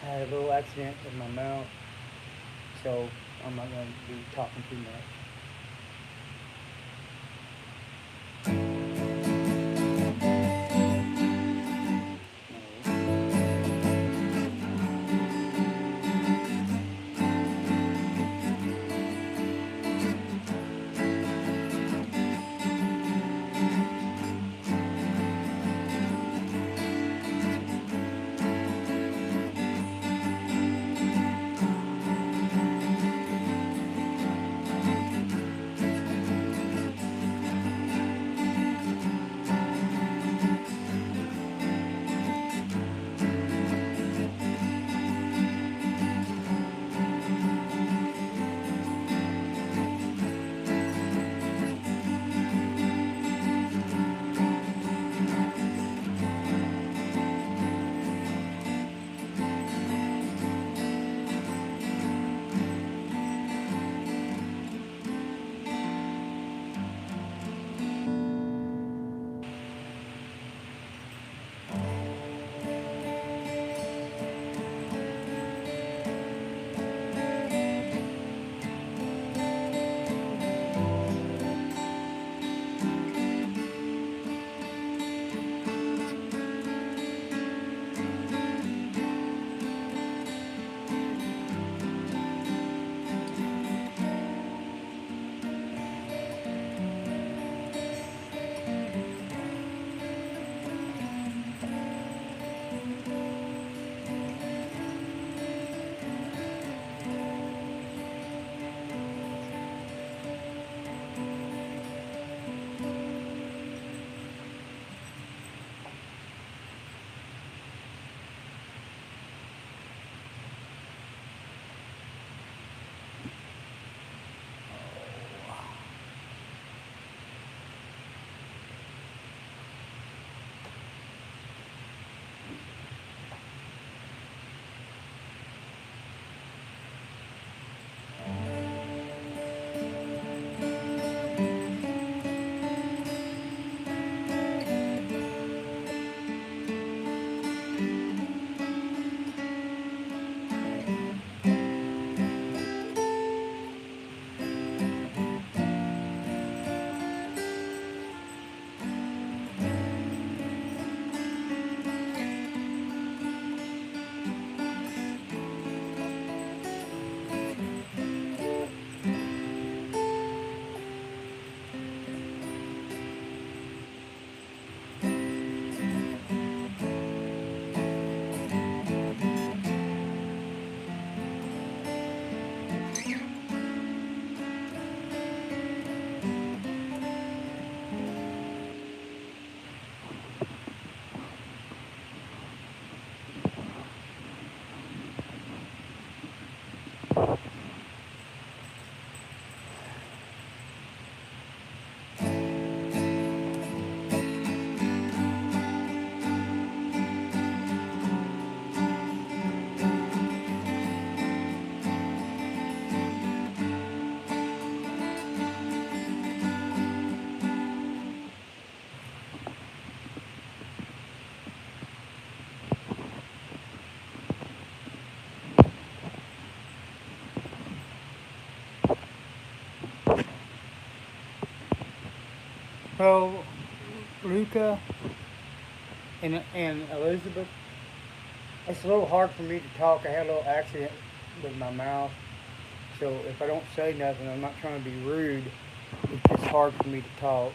had a little accident with my mouth, so I'm not going to be talking too much. Well, Luca and Elizabeth, it's a little hard for me to talk. I had a little accident with my mouth, so if I don't say nothing, I'm not trying to be rude. It's just hard for me to talk.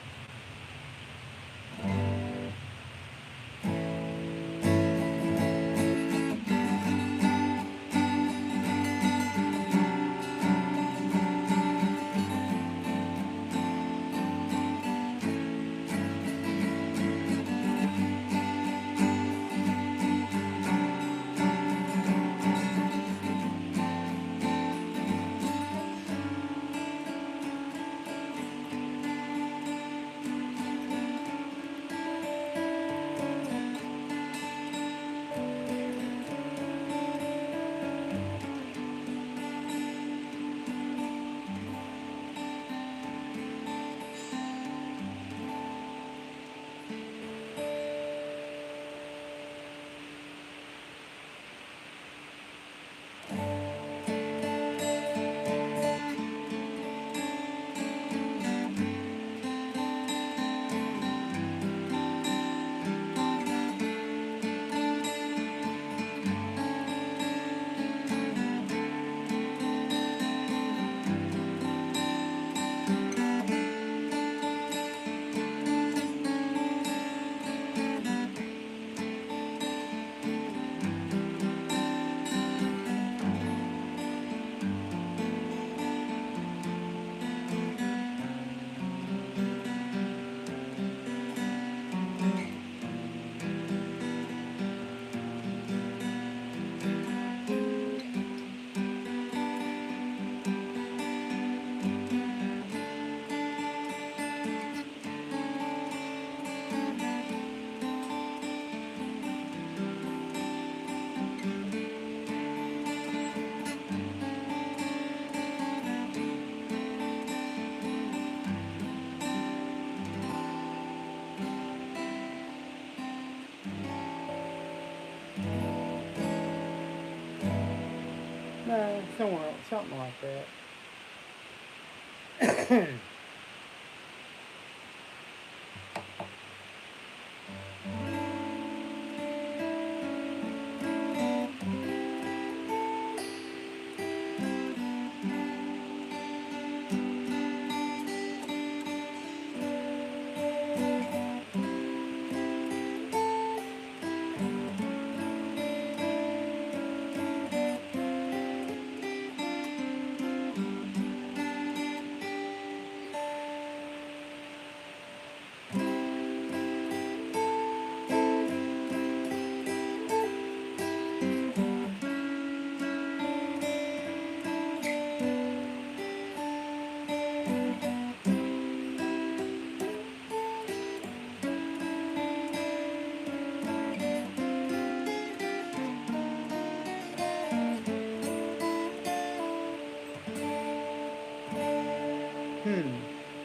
Somewhere, something like that.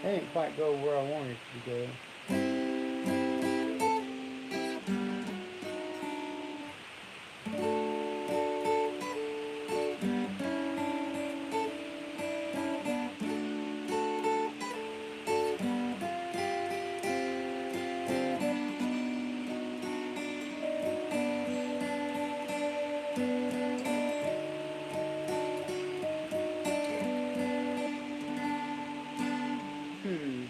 They didn't quite go where I wanted it to go. Hmm.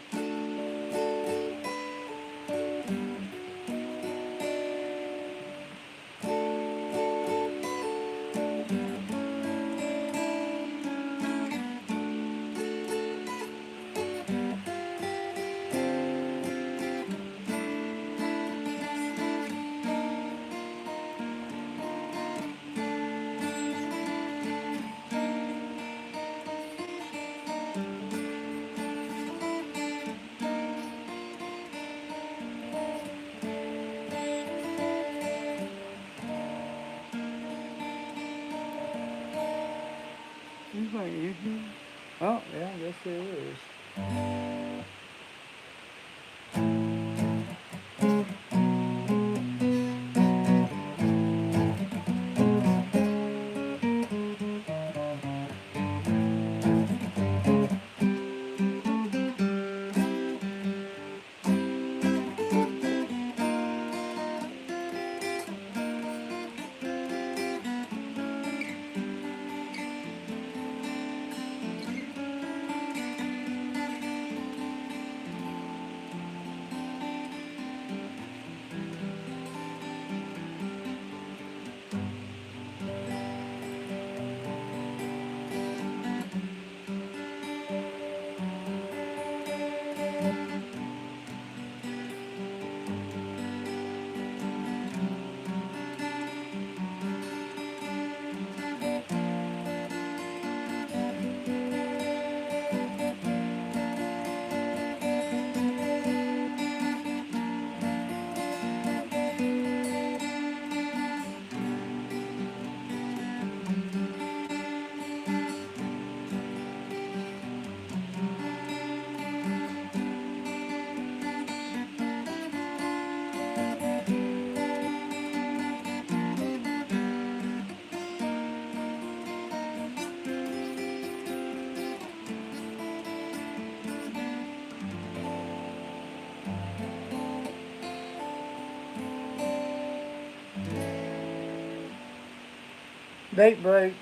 Oh, yeah, I guess there is. Date break.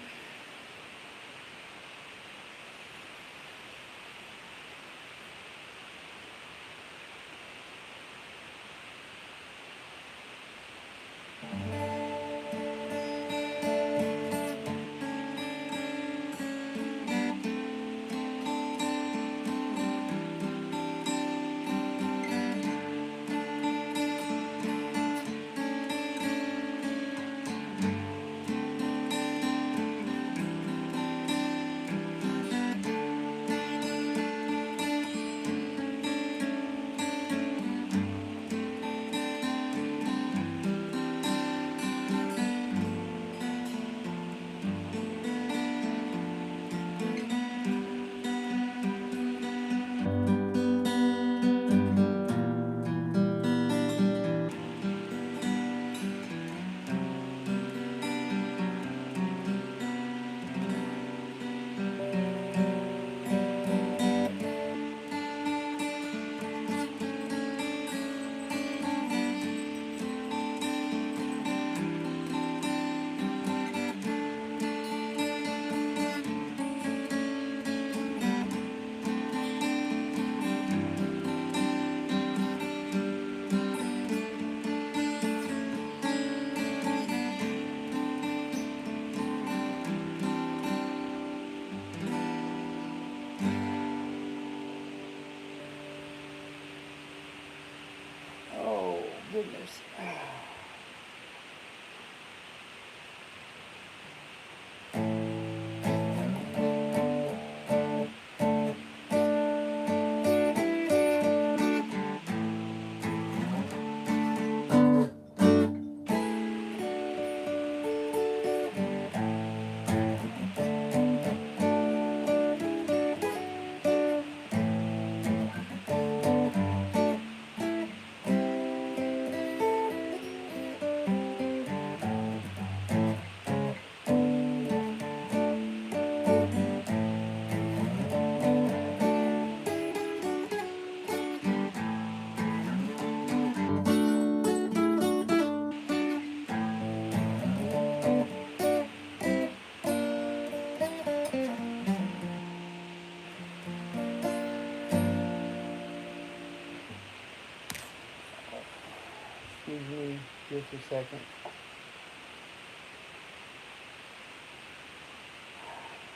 Just a second.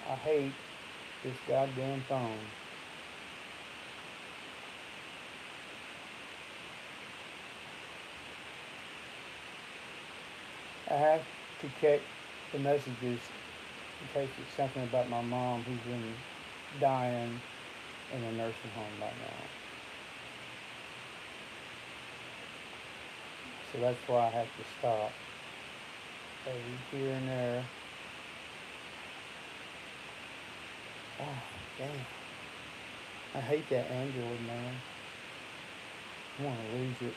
I hate this goddamn phone. I have to check the messages in case it's something about my mom who's been dying in a nursing home right now. So that's why I have to stop every here and there. Oh, damn. I hate that Android, man. I want to lose it.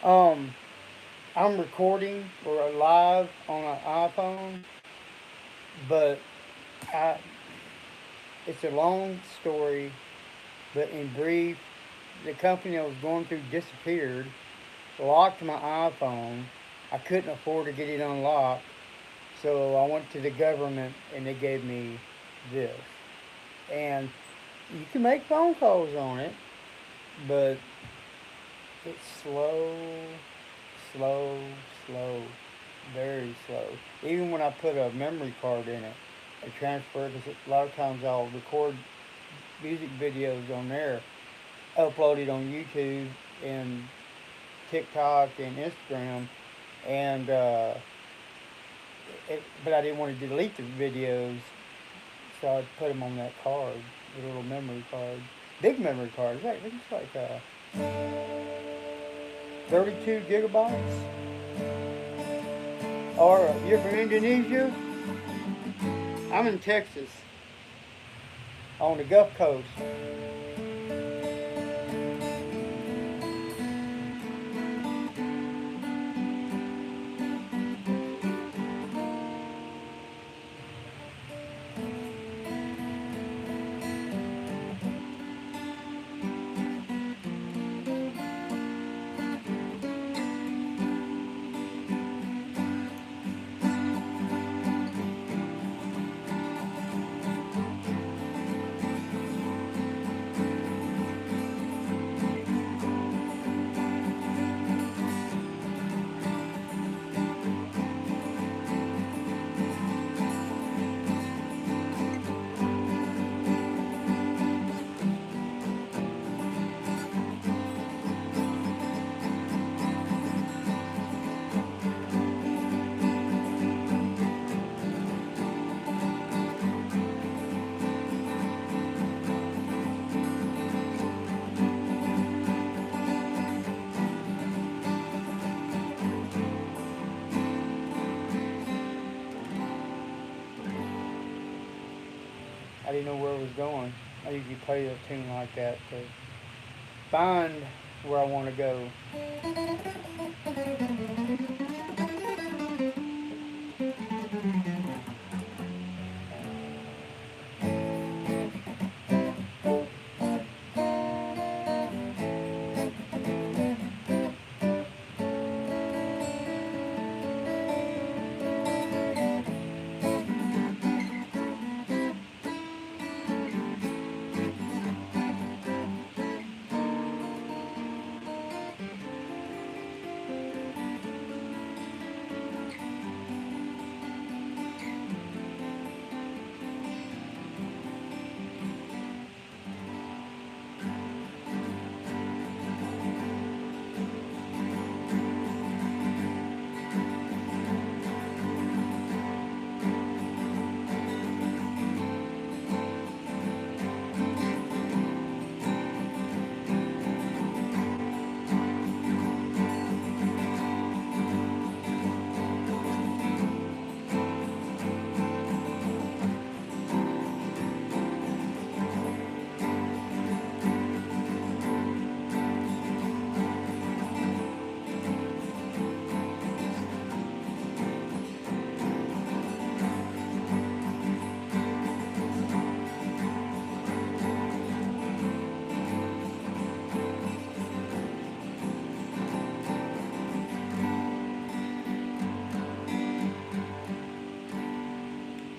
Um, I'm recording or live on an iPhone, but I, it's a long story, but in brief, the company I was going through disappeared, locked my iPhone. I couldn't afford to get it unlocked, so I went to the government and they gave me this. And you can make phone calls on it, but it's slow, slow, slow, very slow. Even when I put a memory card in it, I transfer it, because a lot of times I'll record music videos on there, upload it on YouTube and TikTok and Instagram, and but I didn't want to delete the videos, so I put them on that card, the little memory card, big memory card. It's like 32 gigabytes. Or you're from Indonesia? I'm in Texas, on the Gulf Coast. I didn't know where it was going. I usually play a tune like that to find where I want to go.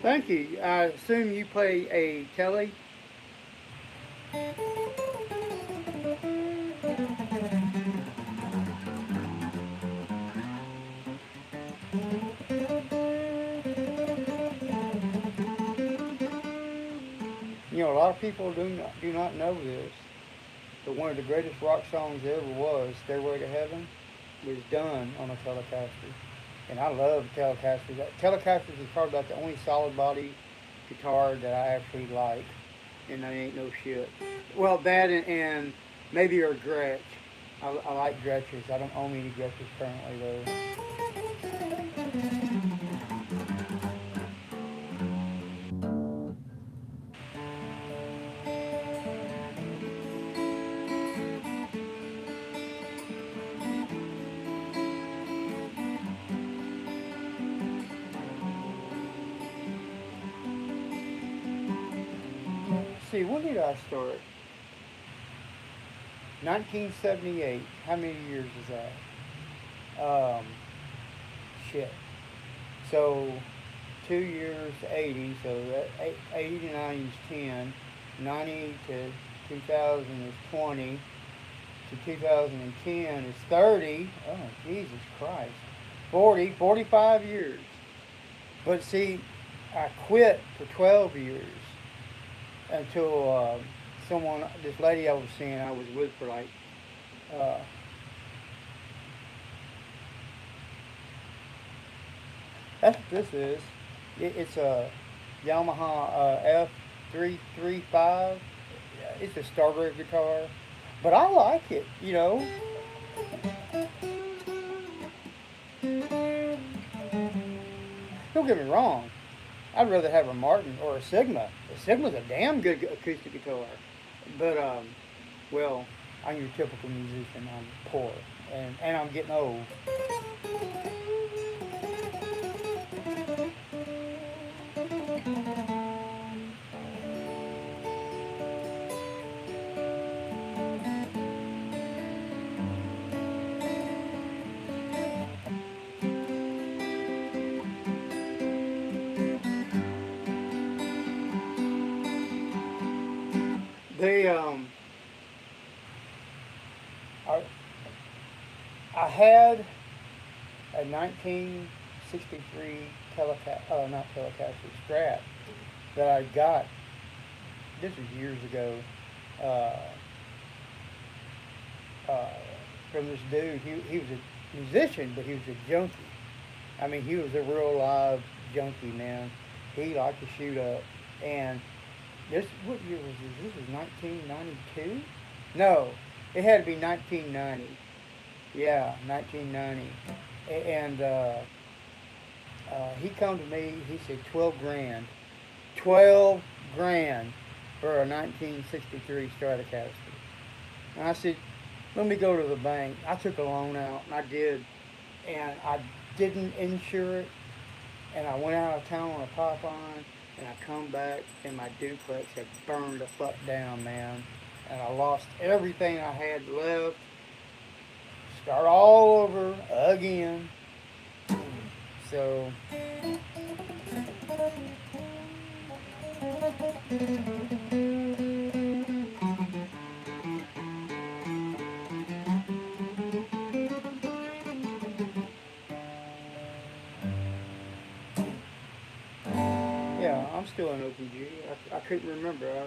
Thank you. I assume you play a Kelly. You know, a lot of people do not know this, but one of the greatest rock songs there ever was, "Stairway to Heaven," was done on a Telecaster. And I love Telecasters. Telecasters is probably about the only solid body guitar that I actually like, and that ain't no shit. Well, that and maybe a Gretsch. I like Gretches. I don't own any Gretches currently though. See, when did I start? 1978. How many years is that? Shit. So 2 years, 80. So that 80 to 90 is 10. 90 to 2000 is 20. To 2010 is 30. Oh, Jesus Christ. 40, 45 years. But see, I quit for 12 years until this lady I was seeing, I was with for like, uh, that's what this is. It's a Yamaha F335. It's a starter guitar, but I like it, you know. Don't get me wrong. I'd rather have a Martin or a Sigma. A Sigma's a damn good acoustic guitar. But, well, I'm your typical musician. I'm poor. And I'm getting old. They, I, I had a 1963 not Telecaster Strat that I got. This was years ago. Uh, uh, from this dude. He was a musician, but he was a junkie. I mean, he was a real live junkie, man. He liked to shoot up. And what year was this? This was 1992? No, it had to be 1990. Yeah, 1990. And he come to me, he said 12 grand. 12 grand for a 1963 Stratocaster. And I said, let me go to the bank. I took a loan out, and I did. And I didn't insure it. And I went out of town on a pipeline, and I come back, and my duplex had burned the fuck down, man. And I lost everything I had left. Start all over again. So, yeah, I'm still in OPG. I couldn't remember.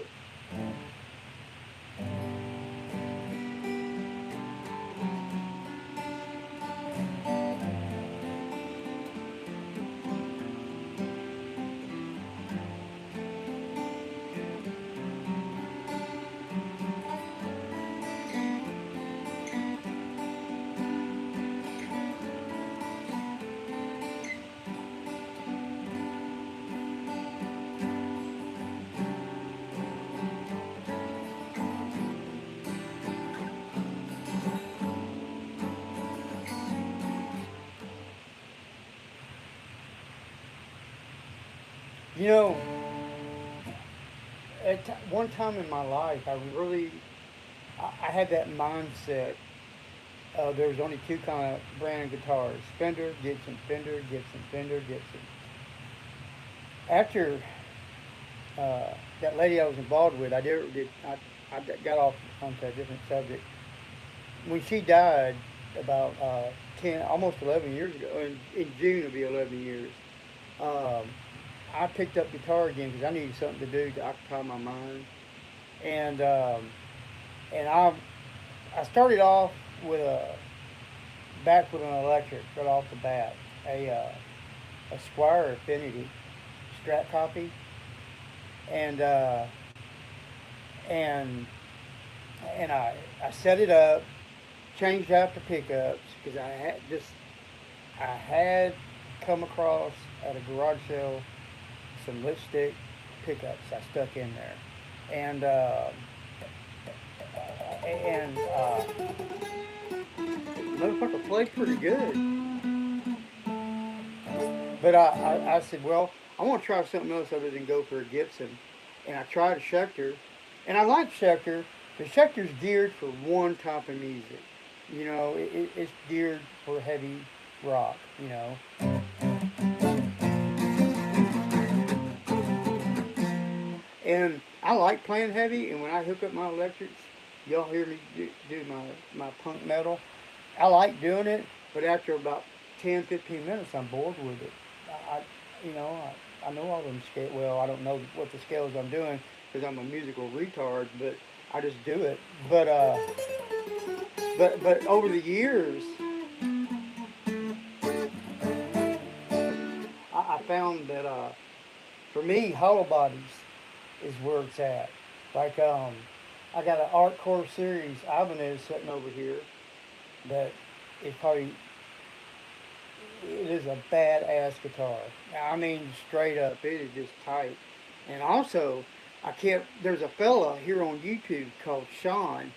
You know, one time in my life, I had that mindset. There was only two kind of brand of guitars: Fender, Gibson, Fender, Gibson, Fender, Gibson. after that lady I was involved with, I got off onto a different subject. When she died about 10, almost 11 years ago, in June it'll be 11 years, um, I picked up guitar again because I needed something to do to occupy my mind. And and I started off with a back with an electric right off the bat, a Squire Affinity Strat copy, and and I set it up, changed out the pickups because I had come across at a garage sale some lipstick pickups I stuck in there, and and motherfucker played pretty good. But I said, well, I want to try something else other than go for a Gibson, and I tried a Schecter, and I like Schecter. The Schecter's geared for one type of music. You know, it's geared for heavy rock. You know, and I like playing heavy. And when I hook up my electrics, y'all hear me do my punk metal. I like doing it, but after about 10, 15 minutes, I'm bored with it. I you know, I know all them scales. Well, I don't know what the scales I'm doing because I'm a musical retard, but I just do it. But over the years, I found that for me, hollow bodies is where it's at. Like I got an Art Core Series Ibanez sitting over here that is probably it is a badass guitar. I mean, straight up, it is just tight. And also, there's a fella here on YouTube called Sean.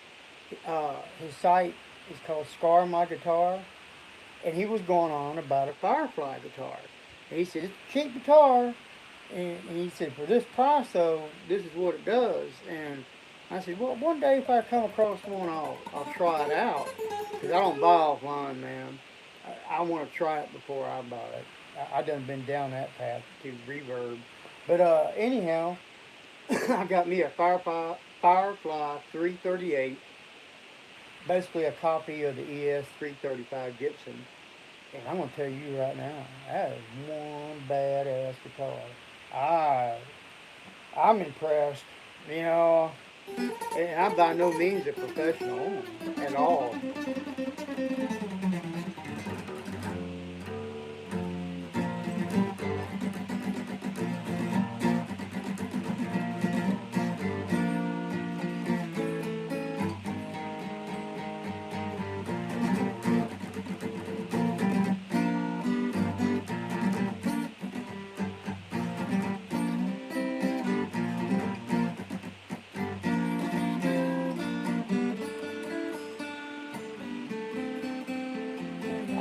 His site is called Scar My Guitar, and he was going on about a Firefly guitar. And he said it's a cheap guitar, and he said for this price though, this is what it does. And I said, well, one day if I come across one, I'll try it out because I don't buy offline, man. I want to try it before I buy it. I done been down that path to reverb. But anyhow, I got me a Firefly 338, basically a copy of the ES 335 Gibson. And I'm gonna tell you right now, that is one badass guitar. I I'm impressed. You know, and I'm by no means a professional at all.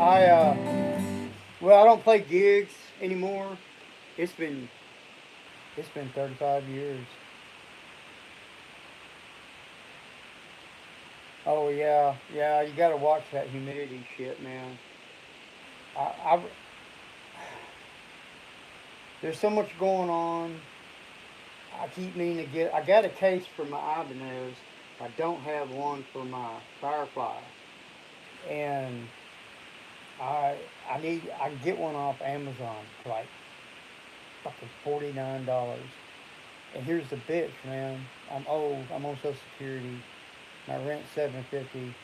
I well, I don't play gigs anymore. It's been it's been 35 years. Oh yeah, yeah. You got to watch that humidity shit, man. I there's so much going on. I keep meaning to get. I got a case for my Ibanez. I don't have one for my Firefly, and I can get one off Amazon for like fucking $49. And here's the bitch, man. I'm old. I'm on Social Security. My rent's $750.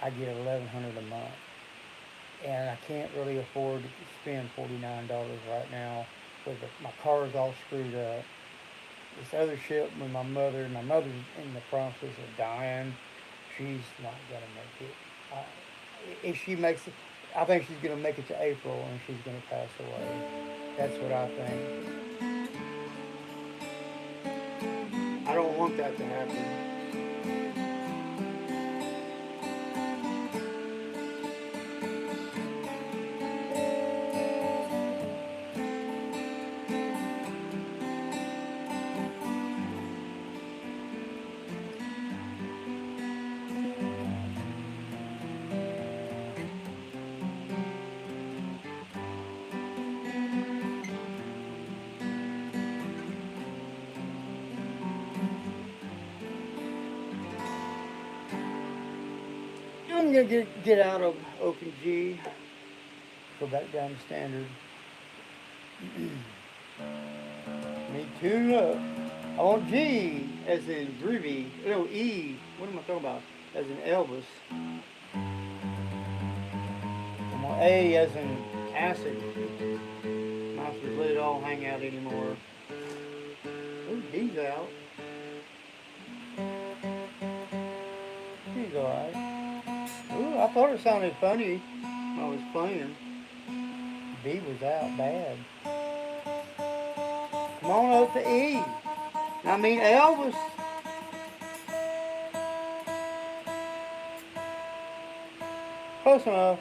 I get 1100 a month, and I can't really afford to spend $49 right now. My car's all screwed up. This other shit with my mother. My mother's in the process of dying. She's not gonna make it. If she makes it, I think she's gonna make it to April and she's gonna pass away. That's what I think. I don't want that to happen. gonna get out of open G, go back down to standard. Me tune up. I want G as in groovy. No, E. What am I talking about? As in Elvis. I want A as in acid. Not to let it all hang out anymore. Ooh, D's out. He's alright. Ooh, I thought it sounded funny when I was playing. B was out bad. Come on up to E. I mean Elvis. Close enough.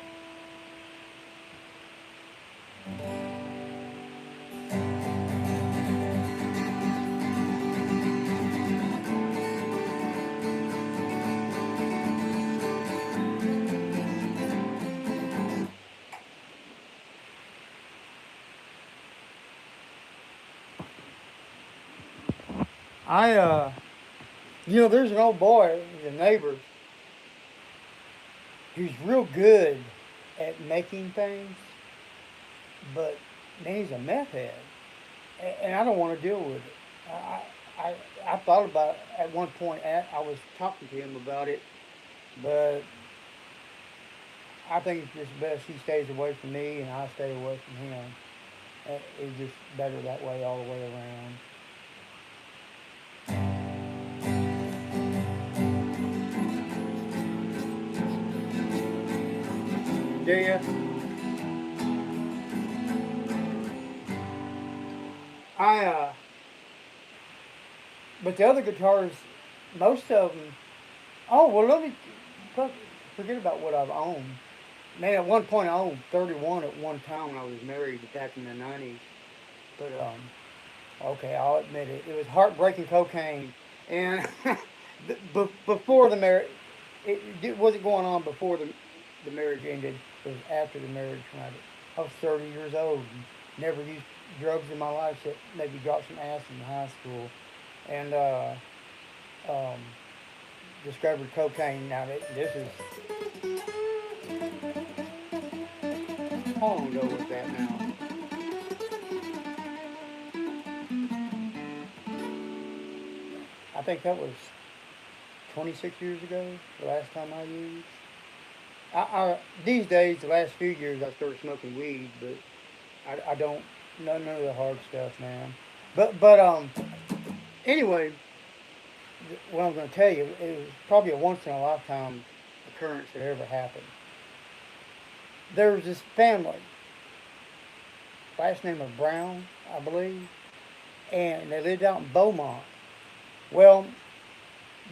I there's an old boy, the neighbor. He's real good at making things, but man, he's a meth head, and I don't want to deal with it. I, I, I thought about it at one point. I was talking to him about it, but I think it's just best he stays away from me and I stay away from him. It's just better that way all the way around. Do you? I But the other guitars, most of them. Oh well, let me forget about what I've owned. Man, at one point I owned 31 at one time when I was married back in the 90s. But okay, I'll admit it. It was heartbreaking cocaine, and before the marriage, it wasn't going on before the marriage ended. It was after the marriage when I was 30 years old. And never used drugs in my life except maybe dropped some acid in high school, and um, discovered cocaine. Now this is how long ago was that now? I think that was 26 years ago. The last time I used. These days, the last few years, I started smoking weed, but I don't none of the hard stuff, man. But anyway, what I'm going to tell you, it was probably a once in a lifetime occurrence that ever happened. There was this family, last name of Brown, I believe, and they lived out in Beaumont. Well,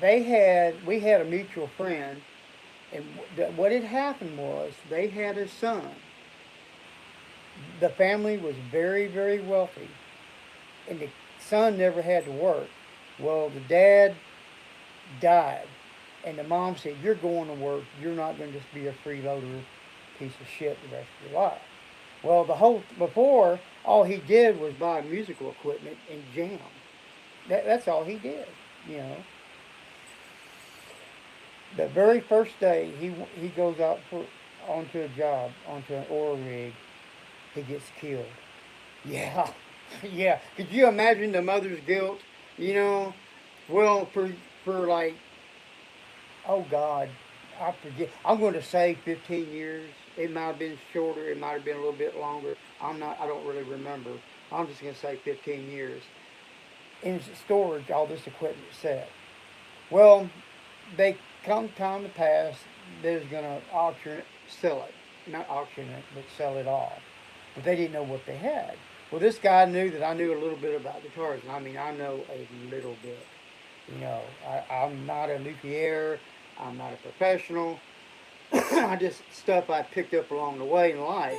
we had a mutual friend, and what had happened was they had a son. The family was very, very wealthy, and the son never had to work. Well, the dad died, and the mom said, "You're going to work. You're not going to just be a freeloader piece of shit the rest of your life." Well, before all he did was buy musical equipment and jam. That's all he did, you know. The very first day he goes out onto a job, onto an oil rig, he gets killed. Yeah, yeah. Could you imagine the mother's guilt? You know, well, for like, oh God, I forget. I'm going to say 15 years. It might have been shorter. It might have been a little bit longer. I'm not. I don't really remember. I'm just going to say 15 years. In storage, all this equipment set. Well, they come time to pass. They was going to sell it, not auction it, but sell it off. But they didn't know what they had. Well, this guy knew that I knew a little bit about guitars. And I mean, I know a little bit. You know, I'm not a luthier. I'm not a professional. I just stuff I picked up along the way in life.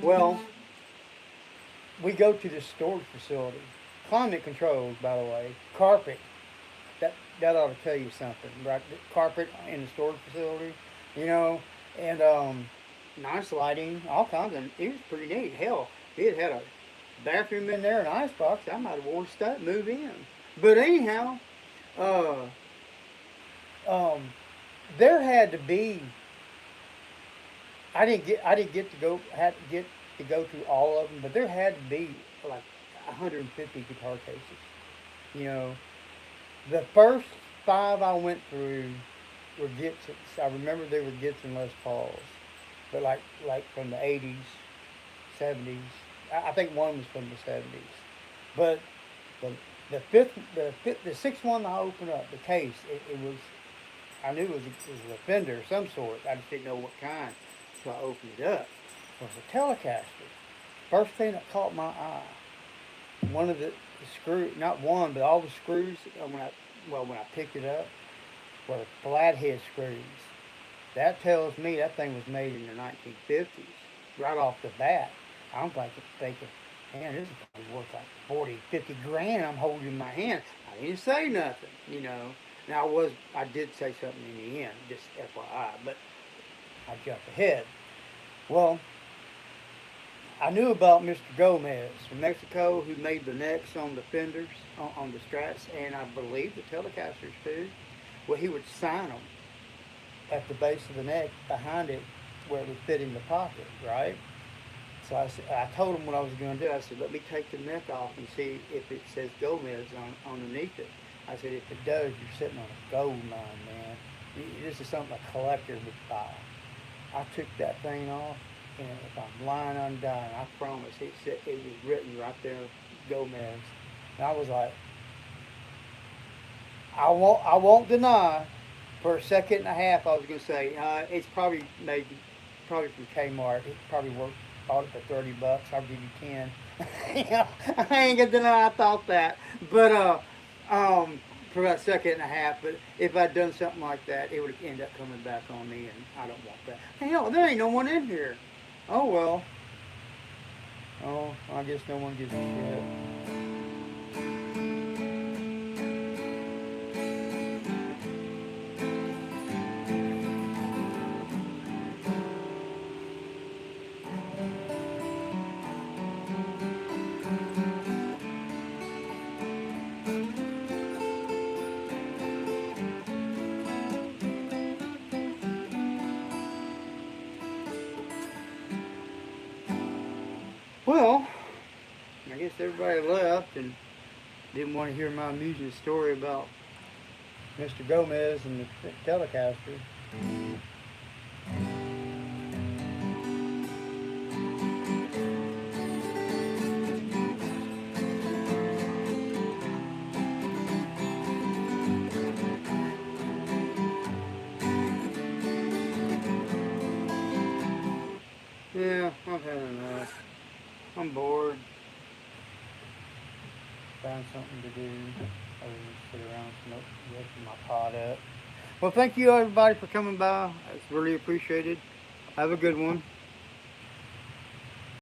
Well, we go to this storage facility. Climate controlled, by the way. Carpet. That ought to tell you something, right? Carpet in the storage facility, you know, and nice lighting, all kinds of. It was pretty neat. Hell, it had a bathroom in there, an icebox. I might have worn stuff, move in. But anyhow, uh, um, there had to be. I didn't get to go had to get to go through all of them, but there had to be like 150 guitar cases. You know, the first five I went through were Gibsons. I remember they were Gibson Les Pauls, but like from the 80s, 70s. I think one was from the 70s, but the the sixth one I opened up the case. It was I knew it was a Fender of some sort. I just didn't know what kind, so I opened it up. It was a Telecaster. First thing that caught my eye, one of the screw, not one, but all the screws. When I picked it up, were flathead screws. That tells me that thing was made in the 1950s, right off the bat. I'm thinking, man, this is probably worth like 40, 50 grand I'm holding in my hand. I didn't say nothing, you know. Now I did say something in the end, just FYI, but I jumped ahead. Well, I knew about Mr. Gomez from Mexico who made the necks on the fenders, on the Strats, and I believe the Telecasters too. Well, he would sign them at the base of the neck behind it where it would fit in the pocket, right? So I told him what I was going to do. I said, let me take the neck off and see if it says Gomez underneath it. I said, if it does, you're sitting on a gold mine, man. This is something a collector would buy. I took that thing off, and if I'm lying undying, I promise it was written right there, Gomez. And I was like, I won't deny. For a second and a half, I was going to say it's probably probably from Kmart. It probably bought it for $30. I'll give you 10. You know, I ain't gonna deny I thought that, but for about a second and a half. But if I'd done something like that, it would end up coming back on me, and I don't want that. Hell, there ain't no one in here. Oh well. Oh, I guess no one gives a shit. Well, I guess everybody left and didn't want to hear my amusing story about Mr. Gomez and the Telecaster. Yeah, I've had enough. I'm bored. Find something to do other than sit around and smoke the rest of my pot up. Well, thank you everybody for coming by. It's really appreciated. Have a good one.